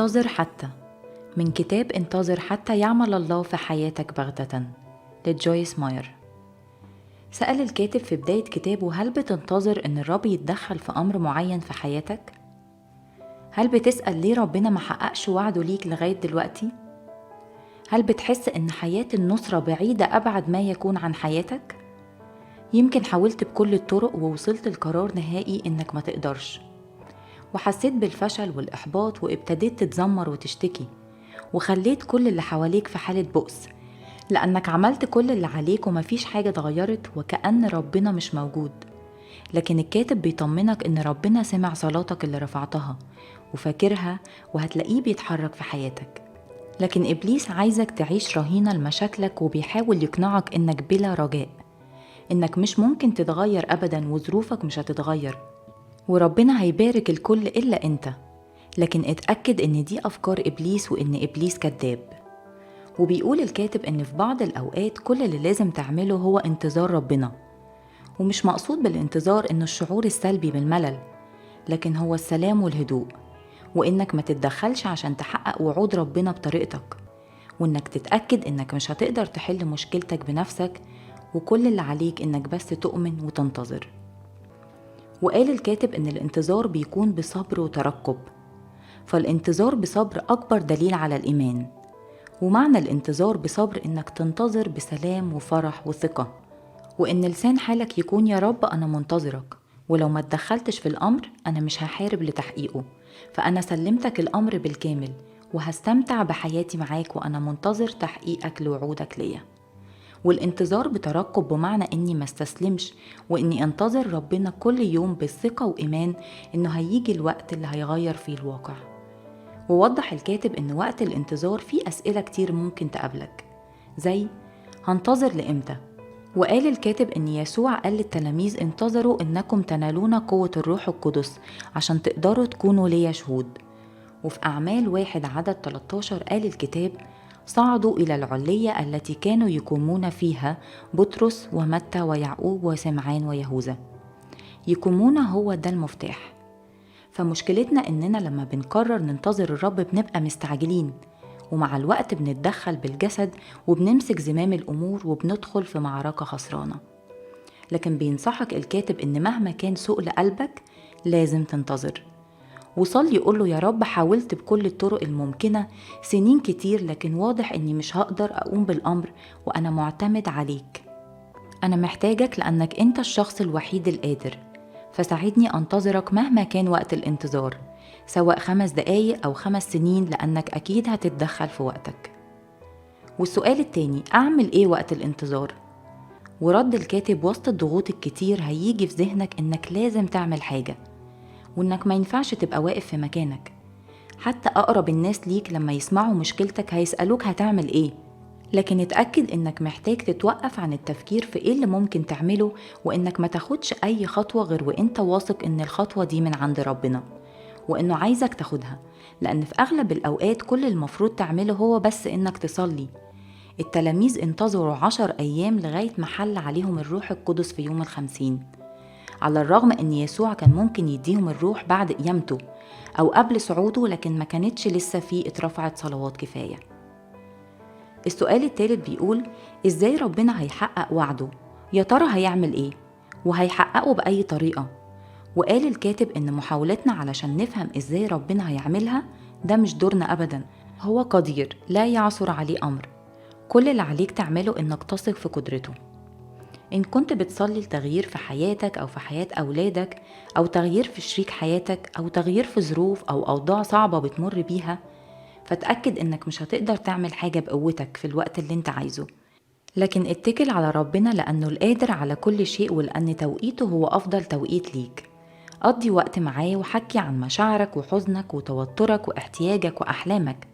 انتظر حتى، من كتاب انتظر حتى يعمل الله في حياتك بغتة لجويس ماير. سأل الكاتب في بداية كتابه: هل بتنتظر إن الرب يتدخل في أمر معين في حياتك؟ هل بتسأل ليه ربنا ما حققش وعده ليك لغاية دلوقتي؟ هل بتحس إن حياة النصرة بعيدة أبعد ما يكون عن حياتك؟ يمكن حاولت بكل الطرق ووصلت لقرار نهائي إنك ما تقدرش، وحسيت بالفشل والإحباط وابتديت تتذمر وتشتكي، وخليت كل اللي حواليك في حالة بؤس لأنك عملت كل اللي عليك ومفيش حاجة اتغيرت وكأن ربنا مش موجود. لكن الكاتب بيطمنك إن ربنا سمع صلاتك اللي رفعتها وفاكرها، وهتلاقيه بيتحرك في حياتك. لكن إبليس عايزك تعيش رهينة لمشاكلك وبيحاول يقنعك إنك بلا رجاء، إنك مش ممكن تتغير أبدا وظروفك مش هتتغير وربنا هيبارك الكل إلا أنت. لكن اتأكد إن دي أفكار إبليس وإن إبليس كذاب. وبيقول الكاتب إن في بعض الأوقات كل اللي لازم تعمله هو انتظار ربنا، ومش مقصود بالانتظار إنه الشعور السلبي بالملل، لكن هو السلام والهدوء، وإنك ما تتدخلش عشان تحقق وعود ربنا بطريقتك، وإنك تتأكد إنك مش هتقدر تحل مشكلتك بنفسك، وكل اللي عليك إنك بس تؤمن وتنتظر. وقال الكاتب إن الانتظار بيكون بصبر وترقب، فالانتظار بصبر أكبر دليل على الإيمان. ومعنى الانتظار بصبر إنك تنتظر بسلام وفرح وثقة، وإن لسان حالك يكون: يا رب أنا منتظرك، ولو ما تدخلتش في الأمر أنا مش هحارب لتحقيقه، فأنا سلمتك الأمر بالكامل وهستمتع بحياتي معاك وأنا منتظر تحقيقك لوعودك ليا. والانتظار بترقب بمعنى إني ما استسلمش، وإني انتظر ربنا كل يوم بالثقة وإيمان إنه هيجي الوقت اللي هيغير فيه الواقع. ووضح الكاتب إن وقت الانتظار فيه أسئلة كتير ممكن تقابلك، زي: هنتظر لإمتى؟ وقال الكاتب إن يسوع قال للتلاميذ: انتظروا إنكم تنالون قوة الروح القدس عشان تقدروا تكونوا ليا شهود. وفي أعمال 1:13 قال الكتاب: صعدوا إلى العلية التي كانوا يقومون فيها بطرس ومتى ويعقوب وسمعان ويهوذا. يقومون هو ده المفتاح. فمشكلتنا إننا لما بنقرر ننتظر الرب بنبقى مستعجلين، ومع الوقت بنتدخل بالجسد وبنمسك زمام الأمور وبندخل في معركة خسرانة. لكن بينصحك الكاتب إن مهما كان سؤل قلبك لازم تنتظر، وصلي يقول له: يا رب حاولت بكل الطرق الممكنة سنين كتير، لكن واضح إني مش هقدر أقوم بالأمر وأنا معتمد عليك. أنا محتاجك لأنك أنت الشخص الوحيد القادر، فساعدني أنتظرك مهما كان وقت الانتظار، سواء 5 دقايق أو 5 سنين، لأنك أكيد هتتدخل في وقتك. والسؤال التاني: أعمل إيه وقت الانتظار؟ ورد الكاتب: وسط الضغوط الكتير هيجي في ذهنك إنك لازم تعمل حاجة، وإنك ما ينفعش تبقى واقف في مكانك. حتى أقرب الناس ليك لما يسمعوا مشكلتك هيسألوك هتعمل إيه، لكن اتأكد إنك محتاج تتوقف عن التفكير في إيه اللي ممكن تعمله، وإنك ما تاخدش أي خطوة غير وإنت واثق إن الخطوة دي من عند ربنا وإنه عايزك تاخدها، لأن في أغلب الأوقات كل المفروض تعمله هو بس إنك تصلي. التلاميذ انتظروا 10 أيام لغاية ما حل عليهم الروح القدس في يوم 50، على الرغم إن يسوع كان ممكن يديهم الروح بعد قيامته أو قبل صعوده، لكن ما كانتش لسه فيه اترفعت صلوات كفاية. السؤال الثالث بيقول: إزاي ربنا هيحقق وعده؟ يا ترى هيعمل إيه؟ وهيحققه بأي طريقة؟ وقال الكاتب إن محاولتنا علشان نفهم إزاي ربنا هيعملها ده مش دورنا أبدا، هو قدير لا يعثر عليه أمر. كل اللي عليك تعمله إنك تثق في قدرته. إن كنت بتصلي لتغيير في حياتك أو في حياة أولادك، أو تغيير في شريك حياتك، أو تغيير في ظروف أو أوضاع صعبة بتمر بيها، فتأكد إنك مش هتقدر تعمل حاجة بقوتك في الوقت اللي انت عايزه، لكن اتكل على ربنا لأنه القادر على كل شيء، ولأن توقيته هو أفضل توقيت ليك. قضي وقت معاه وحكي عن مشاعرك وحزنك وتوترك واحتياجك وأحلامك،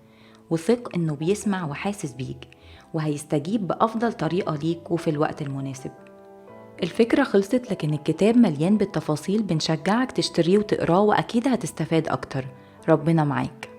وثق إنه بيسمع وحاسس بيك وهيستجيب بأفضل طريقة ليك وفي الوقت المناسب. الفكرة خلصت، لكن الكتاب مليان بالتفاصيل، بنشجعك تشتريه وتقراه وأكيد هتستفاد أكتر. ربنا معاك.